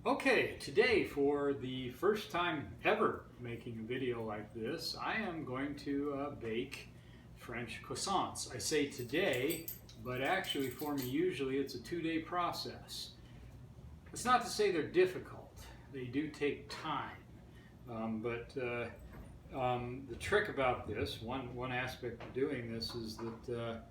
Okay, today for the first time ever making a video like this, I am going to bake French croissants. I say today, but actually for me usually it's a 2-day process. It's not to say they're difficult, they do take time, but the trick about this, one aspect of doing this is that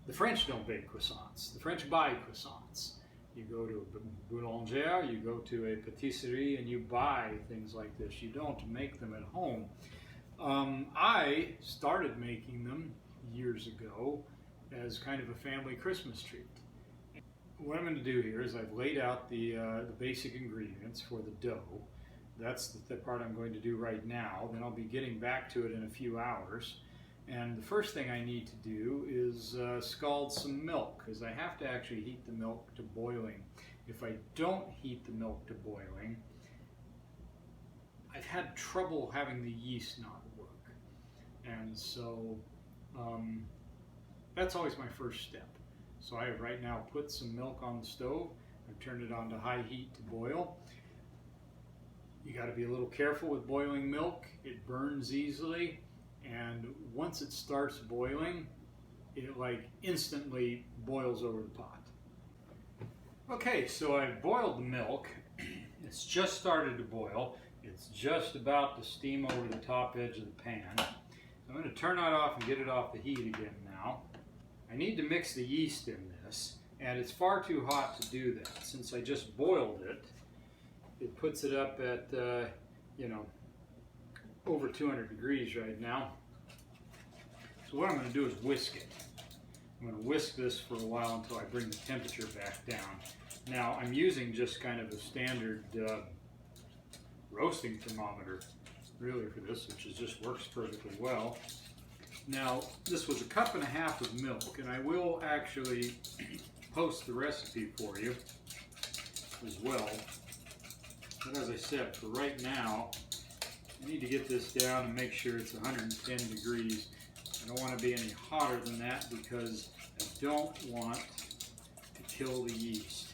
the French don't bake croissants, the French buy croissants. You go to a boulanger, you go to a patisserie, and you buy things like this. You don't make them at home. I started making them years ago as kind of a family Christmas treat. What I'm going to do here is I've laid out the basic ingredients for the dough. That's the part I'm going to do right now. Then I'll be getting back to it in a few hours. And the first thing I need to do is scald some milk, because I have to actually heat the milk to boiling. If I don't heat the milk to boiling, I've had trouble having the yeast not work. And so that's always my first step. So I have right now put some milk on the stove. I've turned it on to high heat to boil. You got to be a little careful with boiling milk. It burns easily. And once it starts boiling, it like instantly boils over the pot. Okay, so I've boiled the milk. It's just started to boil. It's just about to steam over the top edge of the pan. I'm going to turn that off and get it off the heat again now. I need to mix the yeast in this, and it's far too hot to do that. Since I just boiled it, it puts it up at, over 200 degrees right now. So what I'm going to do is whisk it. I'm going to whisk this for a while until I bring the temperature back down. Now I'm using just kind of a standard roasting thermometer really for this, which just works perfectly well. Now this was 1.5 cups of milk, and I will actually post the recipe for you as well. But as I said, for right now, I need to get this down and make sure it's 110 degrees. I don't want to be any hotter than that because I don't want to kill the yeast.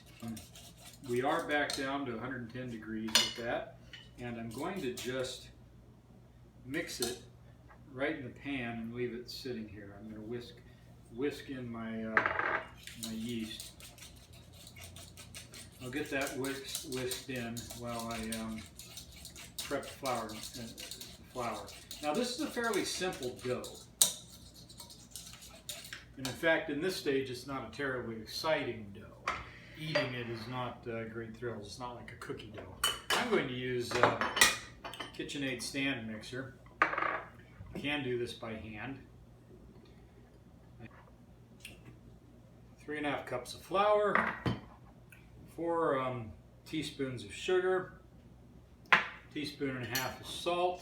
We are back down to 110 degrees with that, and I'm going to just mix it right in the pan and leave it sitting here. I'm going to whisk in my yeast. I'll get that whisked in while I prep the flour. Now this is a fairly simple dough. And in fact, in this stage, it's not a terribly exciting dough. Eating it is not great thrills. It's not like a cookie dough. I'm going to use KitchenAid stand mixer. You can do this by hand. 3.5 cups of flour, 4 teaspoons of sugar, 1.5 teaspoons of salt.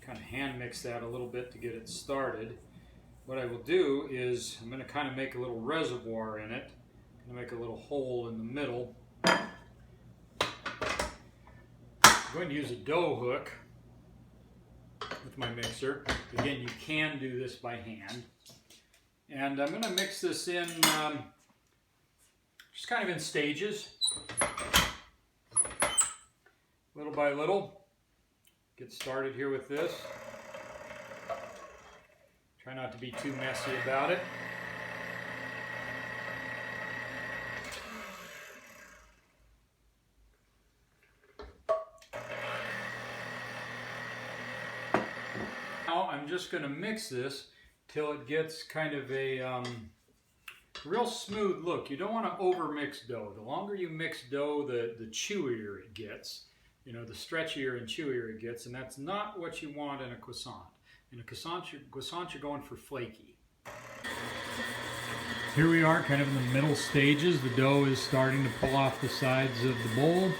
Kind of hand mix that a little bit to get it started. What I will do is I'm going to kind of make a little reservoir in it. I'm going to make a little hole in the middle. I'm going to use a dough hook with my mixer. Again, you can do this by hand. And I'm going to mix this in just kind of in stages, little by little. Get started here with this. Try not to be too messy about it. Now I'm just going to mix this till it gets kind of a real smooth look. You don't want to over mix dough. The longer you mix dough, the chewier it gets. The stretchier and chewier it gets, and that's not what you want in a croissant. In a croissant, you're going for flaky. Here we are, kind of in the middle stages. The dough is starting to pull off the sides of the bowl.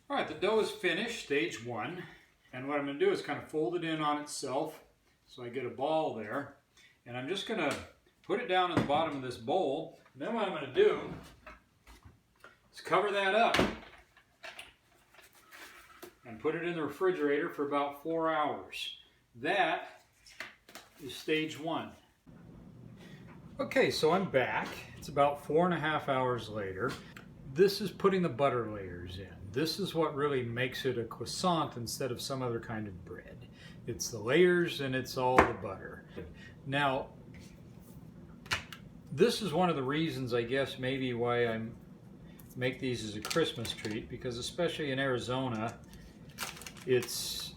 All right, the dough is finished, stage 1. And what I'm going to do is kind of fold it in on itself, so I get a ball there. And I'm just going to put it down in the bottom of this bowl. And then what I'm going to do is cover that up and put it in the refrigerator for about 4 hours. That is stage 1. Okay, so I'm back. It's about 4.5 hours later. this is putting the butter layers in. This is what really makes it a croissant instead of some other kind of bread. It's the layers and it's all the butter. Now, this is one of the reasons, I guess, maybe why I make these as a Christmas treat, because especially in Arizona, it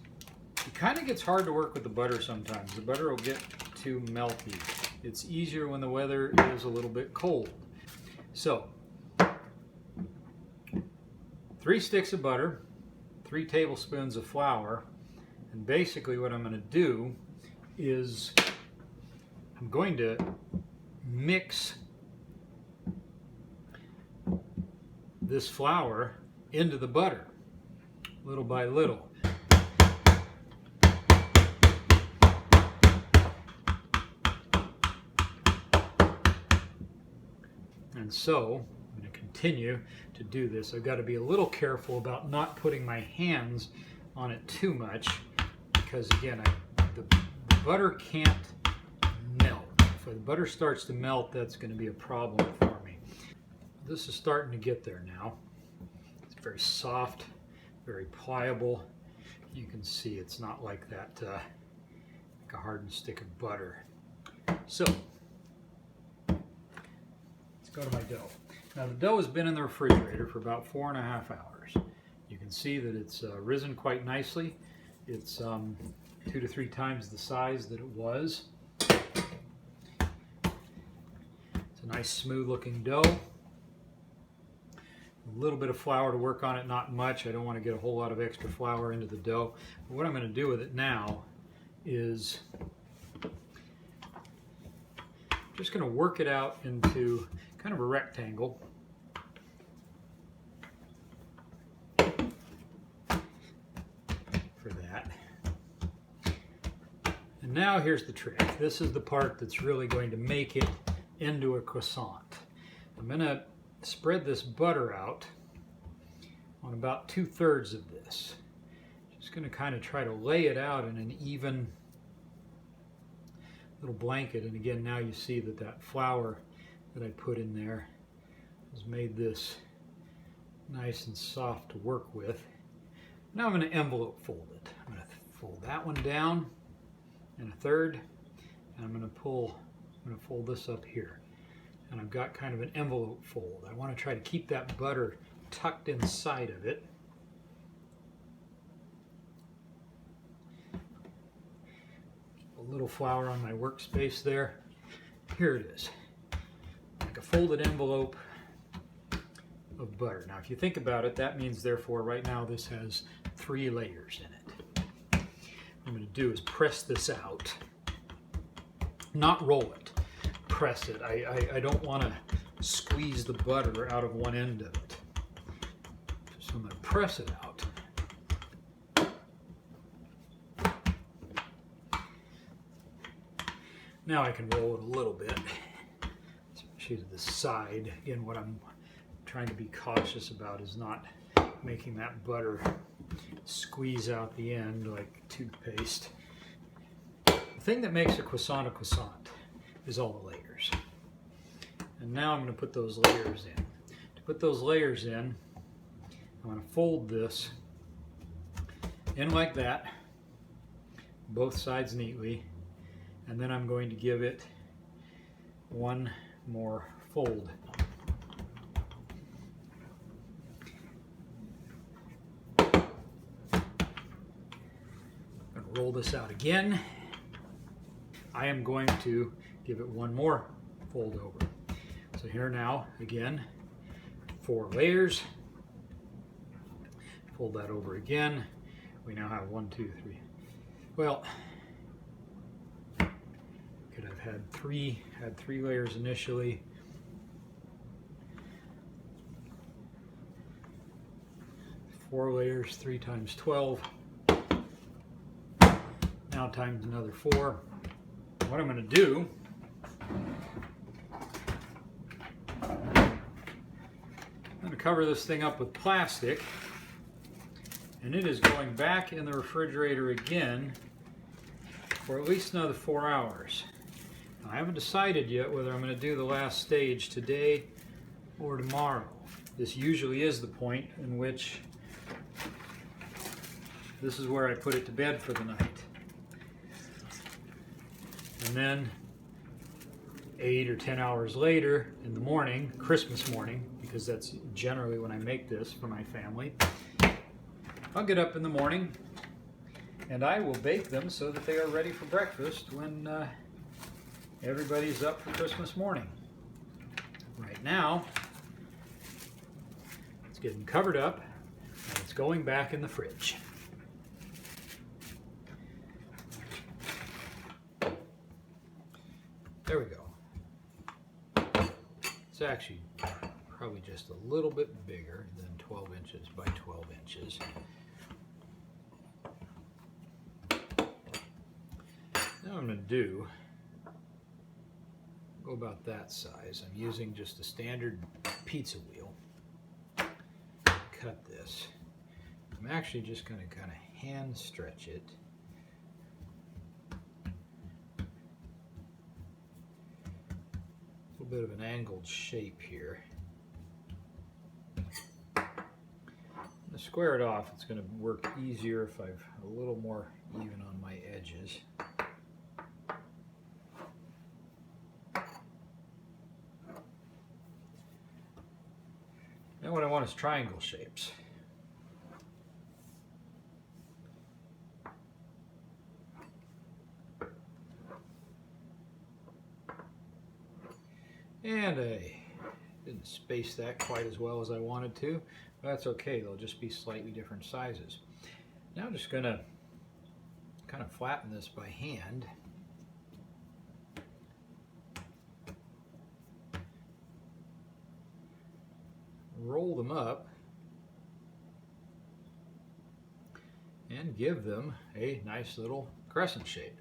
kind of gets hard to work with the butter sometimes. The butter will get too melty. It's easier when the weather is a little bit cold. So, 3 sticks of butter, 3 tablespoons of flour, and basically what I'm going to do is I'm going to mix this flour into the butter, little by little. And so I'm going to continue to do this. I've got to be a little careful about not putting my hands on it too much, because again, the butter can't melt. If the butter starts to melt, that's going to be a problem for me. This is starting to get there now. It's very soft, very pliable. You can see it's not like that, like a hardened stick of butter. So, go to my dough. Now the dough has been in the refrigerator for about 4.5 hours. You can see that it's risen quite nicely. It's 2 to 3 times the size that it was. It's a nice smooth looking dough. A little bit of flour to work on it, not much. I don't want to get a whole lot of extra flour into the dough. But what I'm going to do with it now is just going to work it out into kind of a rectangle. For that. And now here's the trick. This is the part that's really going to make it into a croissant. I'm going to spread this butter out on about 2/3 of this. Just going to kind of try to lay it out in an even little blanket. And again, now you see that that flour that I put in there has made this nice and soft to work with. Now I'm going to envelope fold it. I'm going to fold that one down in 1/3, and I'm going to fold this up here. And I've got kind of an envelope fold. I want to try to keep that butter tucked inside of it. A little flour on my workspace there. Here it is. Like a folded envelope of butter. Now if you think about it, that means therefore right now this has 3 layers in it. What I'm going to do is press this out. Not roll it. Press it. I don't want to squeeze the butter out of one end of it. So I'm going to press it out. Now I can roll it a little bit, especially to the side. Again, what I'm trying to be cautious about is not making that butter squeeze out the end like toothpaste. The thing that makes a croissant is all the layers. And now I'm going to put those layers in. To put those layers in, I'm going to fold this in like that, both sides neatly, and then I'm going to give it one more fold. I'm going to roll this out again. I am going to give it one more fold over. So here now, again, 4 layers. Fold that over again. We now have 1, 2, 3. Well, could have had 3 layers initially. Four layers, 3 times 12. Now times another 4. What I'm going to do, I'm going to cover this thing up with plastic, and it is going back in the refrigerator again for at least another 4 hours. Now, I haven't decided yet whether I'm going to do the last stage today or tomorrow. this usually is the point in which this is where I put it to bed for the night. And then 8 or 10 hours later in the morning, Christmas morning, because that's generally when I make this for my family, I'll get up in the morning and I will bake them so that they are ready for breakfast when everybody's up for Christmas morning. Right now, it's getting covered up and it's going back in the fridge. There we go. It's actually probably just a little bit bigger than 12 inches by 12 inches. Now I'm going to go about that size. I'm using just a standard pizza wheel. Cut this. I'm actually just going to kind of hand stretch it. A little bit of an angled shape here. I'm going to square it off. It's going to work easier if I've a little more even on my edges. Now what I want is triangle shapes. And I didn't space that quite as well as I wanted to, but that's okay. They'll just be slightly different sizes. Now I'm just going to kind of flatten this by hand. Roll them up and give them a nice little crescent shape.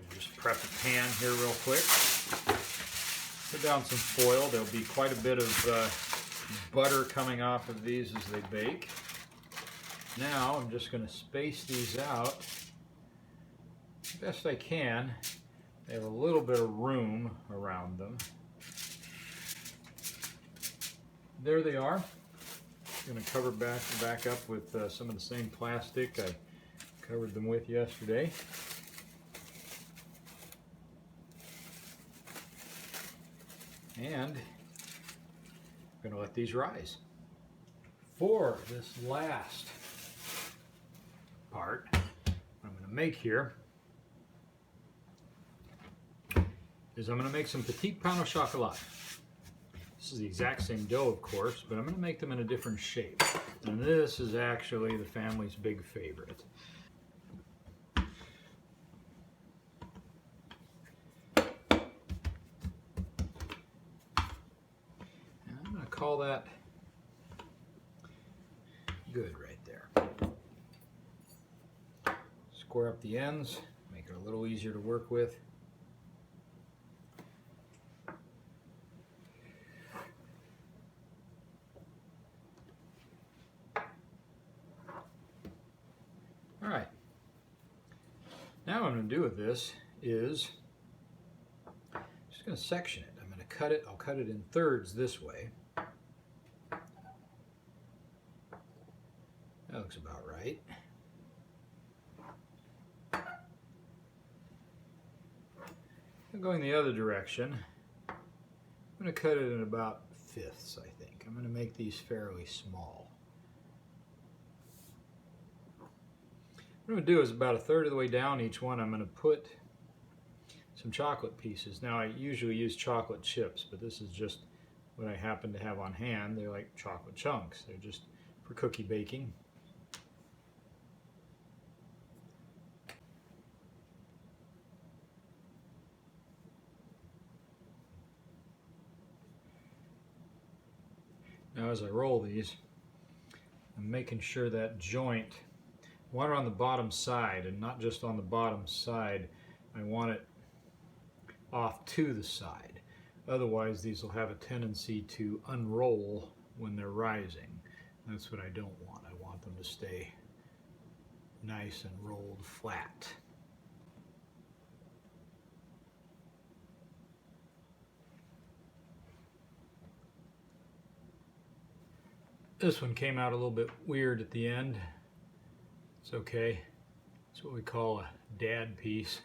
Just prep a pan here real quick. Put down some foil. There'll be quite a bit of butter coming off of these as they bake. Now I'm just going to space these out best I can. They have a little bit of room around them. There they are. I'm going to cover back up with some of the same plastic I covered them with yesterday. And I'm going to let these rise. For this last part, what I'm going to make here is I'm going to make some petit pain au chocolat. This is the exact same dough, of course, but I'm going to make them in a different shape. And this is actually the family's big favorite. And I'm going to call that good right there. Square up the ends, make it a little easier to work with. All right. Now what I'm going to do with this is I'm just going to section it. I'm going to cut it. I'll cut it in thirds this way. That looks about right. I'm going the other direction. I'm going to cut it in about fifths, I think. I'm going to make these fairly small. What I'm going to do is about a third of the way down each one, I'm going to put some chocolate pieces. Now I usually use chocolate chips, but this is just what I happen to have on hand. They're like chocolate chunks. They're just for cookie baking. Now as I roll these, I'm making sure that joint, I want it on the bottom side, and not just on the bottom side, I want it off to the side. Otherwise these will have a tendency to unroll when they're rising. That's what I don't want. I want them to stay nice and rolled flat. This one came out a little bit weird at the end. It's okay. It's what we call a dad piece.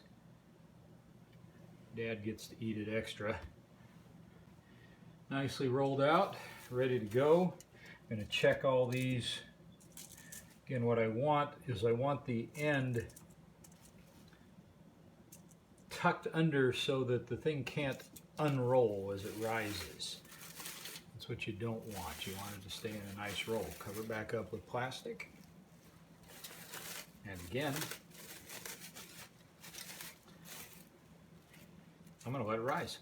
Dad gets to eat it extra. Nicely rolled out, ready to go. I'm going to check all these. Again, what I want is I want the end tucked under so that the thing can't unroll as it rises. That's what you don't want. You want it to stay in a nice roll. Cover back up with plastic. And again, I'm going to let it rise.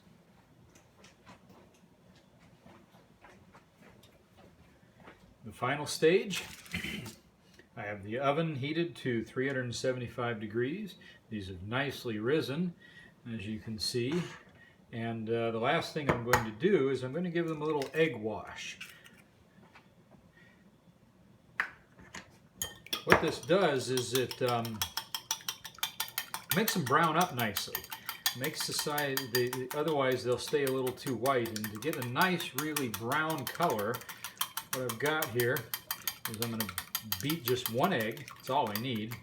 The final stage, I have the oven heated to 375 degrees. These have nicely risen, as you can see. And the last thing I'm going to do is I'm going to give them a little egg wash. What this does is it makes them brown up nicely. Makes the side, otherwise they'll stay a little too white. And to get a nice, really brown color, what I've got here is I'm going to beat just one egg. That's all I need.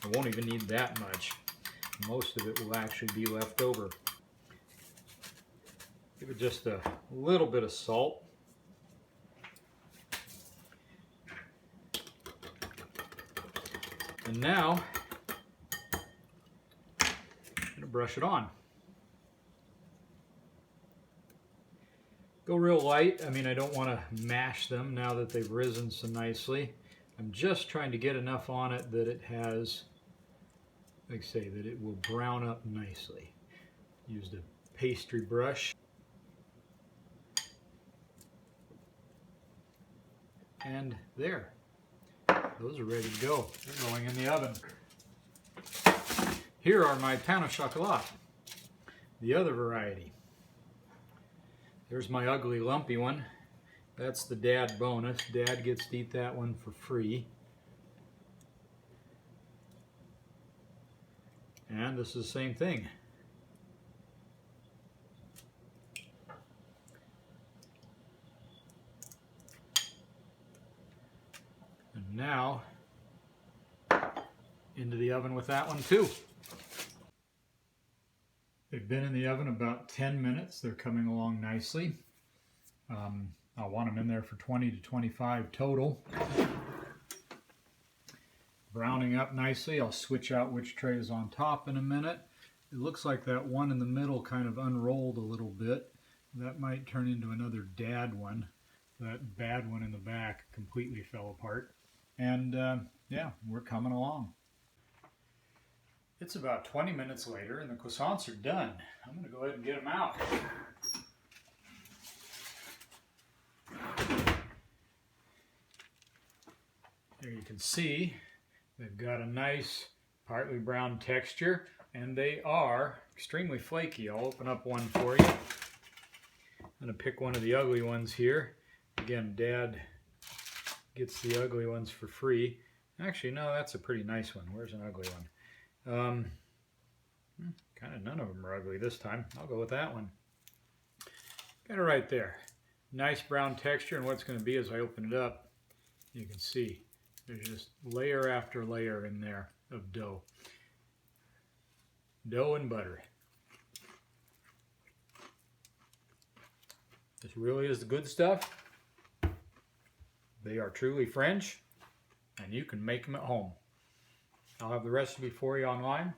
I won't even need that much. Most of it will actually be left over. Give it just a little bit of salt. And now, I'm going to brush it on. Go real light. I mean, I don't want to mash them now that they've risen so nicely. I'm just trying to get enough on it that it has, like I say, that it will brown up nicely. Used a pastry brush. And there. Those are ready to go. They're going in the oven. Here are my pain au chocolat, the other variety. There's my ugly lumpy one. That's the dad bonus. Dad gets to eat that one for free. And this is the same thing. And now, into the oven with that one too. They've been in the oven about 10 minutes. They're coming along nicely. I want them in there for 20 to 25 total. Browning up nicely. I'll switch out which tray is on top in a minute. It looks like that one in the middle kind of unrolled a little bit. That might turn into another dad one. That bad one in the back completely fell apart. And yeah, we're coming along. It's about 20 minutes later and the croissants are done. I'm going to go ahead and get them out. There you can see they've got a nice partly brown texture and they are extremely flaky. I'll open up one for you. I'm going to pick one of the ugly ones here. Again, Dad gets the ugly ones for free. Actually, no, that's a pretty nice one. Where's an ugly one? Kind of none of them are ugly this time. I'll go with that one. Got it right there. Nice brown texture, and what's going to be as I open it up, you can see there's just layer after layer in there of dough. Dough and butter. This really is the good stuff. They are truly French, and you can make them at home. I'll have the recipe for you online.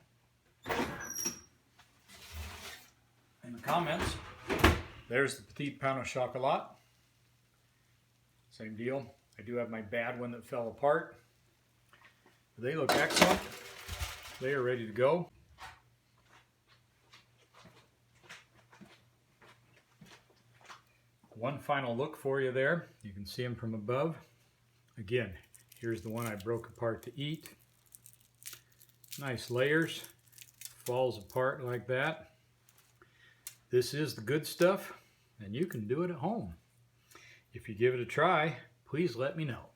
In the comments, there's the petite pain au chocolat. Same deal. I do have my bad one that fell apart. They look excellent. They are ready to go. One final look for you there. You can see them from above. Again, here's the one I broke apart to eat. Nice layers. Falls apart like that. This is the good stuff, and you can do it at home. If you give it a try, please let me know.